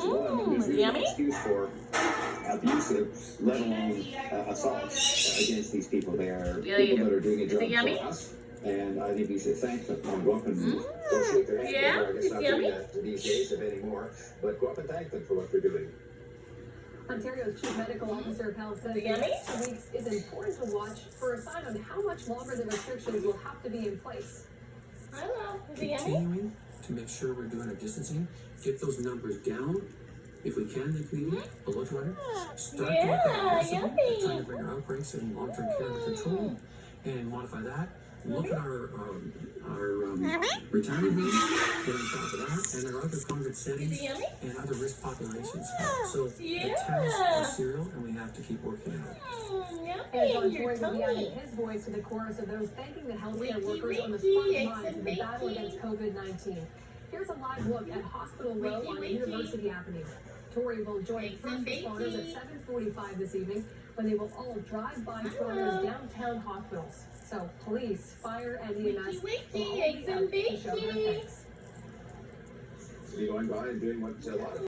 Well, I mean, there's really no Yummy? excuse for abusive, let alone assault against these people. They are people that are doing a Is it job yummy? for us, and I think we should thank them. Go up and go shake their hand. Yeah, I guess it's not yummy. doing that these days if anymore, but go up and thank them for what they're doing. Ontario's Chief Medical Officer of Health says the next 2 weeks is important to watch for a sign on how much longer the restrictions will have to be in place. I don't know. Is it yummy? Continuing to make sure we're doing our distancing, get those numbers down. If we can, the community below 200, start to look at aggressively, trying to bring our outbreaks and long-term care under control, and modify that. Look at our retirement homes, get on top of that, and our other congregate settings and other risk populations. So the tasks are serial, and we have to keep working at it. And John Tory will be adding his voice to the chorus of those thanking the healthcare workers on the front lines of the battle against COVID-19. Here's a live look at Hospital Row on University Avenue. Tory will join first responders at 7:45 this evening when they will all drive by Toronto's downtown hospitals. So police, fire, and EMS will all be out to show their thanks. Be going by and doing what a lot of